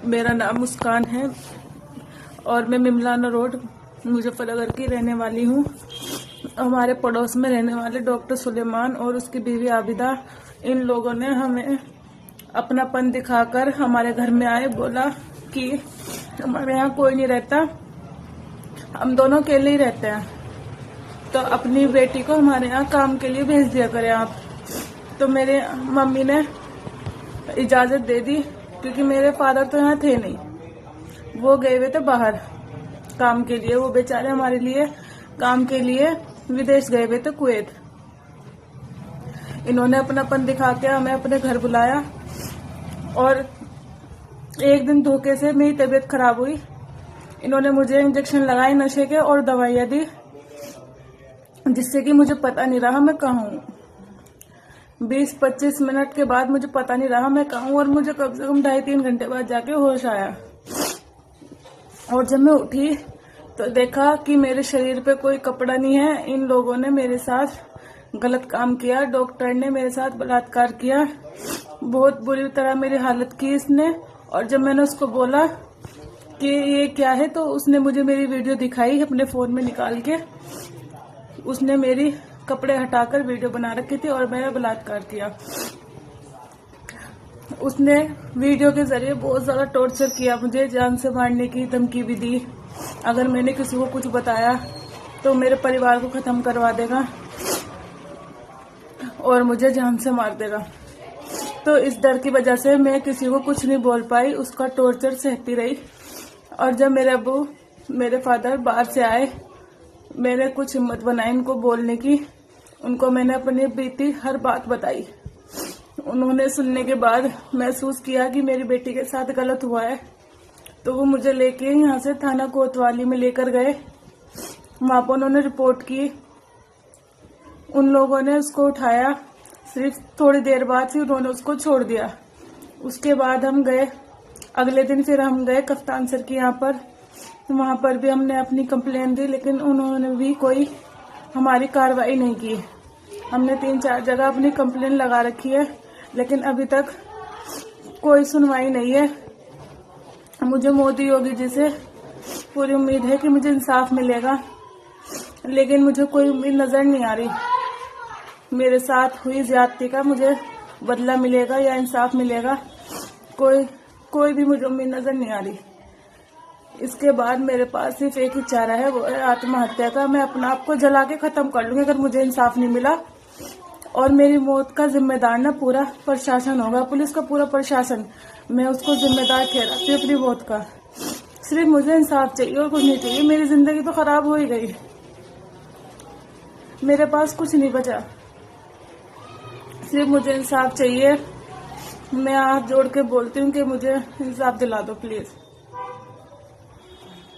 मेरा नाम मुस्कान है और मैं मिमलाना रोड मुजफ्फरनगर की रहने वाली हूँ। हमारे पड़ोस में रहने वाले डॉक्टर सुलेमान और उसकी बीवी आबिदा, इन लोगों ने हमें अपनापन दिखाकर हमारे घर में आए, बोला कि हमारे यहाँ कोई नहीं रहता, हम दोनों अकेले ही रहते हैं, तो अपनी बेटी को हमारे यहाँ काम के लिए भेज दिया करें आप। तो मेरे मम्मी ने इजाजत दे दी, क्योंकि मेरे फादर तो यहाँ थे नहीं, वो गए हुए थे बाहर काम के लिए। वो बेचारे हमारे लिए काम के लिए विदेश गए हुए थे, कुवैत। इन्होंने अपनापन दिखा के हमें अपने घर बुलाया और एक दिन धोखे से मेरी तबीयत खराब हुई। इन्होंने मुझे इंजेक्शन लगाए नशे के और दवाइयाँ दी, जिससे कि मुझे पता नहीं रहा मैं कहाँ हूँ। 20-25 मिनट के बाद मुझे पता नहीं रहा मैं कहाँ हूँ और मुझे कम से कम 2.5-3 घंटे बाद जाके होश आया। और जब मैं उठी तो देखा कि मेरे शरीर पे कोई कपड़ा नहीं है। इन लोगों ने मेरे साथ गलत काम किया, डॉक्टर ने मेरे साथ बलात्कार किया, बहुत बुरी तरह मेरी हालत की इसने। और जब मैंने उसको बोला कि ये क्या है, तो उसने मुझे मेरी वीडियो दिखाई अपने फोन में निकाल के। उसने मेरी कपड़े हटाकर वीडियो बना रखी थी और मेरा बलात्कार किया। उसने वीडियो के जरिए बहुत ज्यादा टॉर्चर किया, मुझे जान से मारने की धमकी भी दी। अगर मैंने किसी को कुछ बताया तो मेरे परिवार को खत्म करवा देगा और मुझे जान से मार देगा। तो इस डर की वजह से मैं किसी को कुछ नहीं बोल पाई, उसका टॉर्चर सहती रही। और जब मेरे अब्बू, मेरे फादर बाहर से आए, मैंने कुछ हिम्मत बनाई इनको बोलने की। उनको मैंने अपनी बीती हर बात बताई। उन्होंने सुनने के बाद महसूस किया कि मेरी बेटी के साथ गलत हुआ है, तो वो मुझे लेके यहाँ से थाना कोतवाली में लेकर गए। वहां पर उन्होंने रिपोर्ट की। उन लोगों ने उसको उठाया, सिर्फ थोड़ी देर बाद फिर उन्होंने उसको छोड़ दिया। उसके बाद हम गए, अगले दिन फिर हम गए कप्तान सर के यहाँ पर। वहां पर भी हमने अपनी कंप्लेन दी, लेकिन उन्होंने भी कोई हमारी कार्रवाई नहीं की। हमने 3-4 जगह अपनी कंप्लेन लगा रखी है, लेकिन अभी तक कोई सुनवाई नहीं है। मुझे मोदी योगी जी से पूरी उम्मीद है कि मुझे इंसाफ मिलेगा, लेकिन मुझे कोई उम्मीद नजर नहीं आ रही। मेरे साथ हुई ज्यादती का मुझे बदला मिलेगा या इंसाफ मिलेगा, कोई भी मुझे उम्मीद नजर नहीं आ रही। इसके बाद मेरे पास सिर्फ एक ही चारा है, वो है आत्महत्या का। मैं अपना आप को जला के खत्म कर लूंगी अगर मुझे इंसाफ नहीं मिला। और मेरी मौत का जिम्मेदार ना पूरा प्रशासन होगा, पुलिस का पूरा प्रशासन। मैं उसको जिम्मेदार ठहराती हूँ अपनी मौत का। सिर्फ मुझे इंसाफ चाहिए और कुछ नहीं चाहिए। मेरी जिंदगी तो खराब हो ही गई, मेरे पास कुछ नहीं बचा, सिर्फ मुझे इंसाफ चाहिए। मैं हाथ जोड़ के बोलती हूँ कि मुझे इंसाफ दिला दो प्लीज।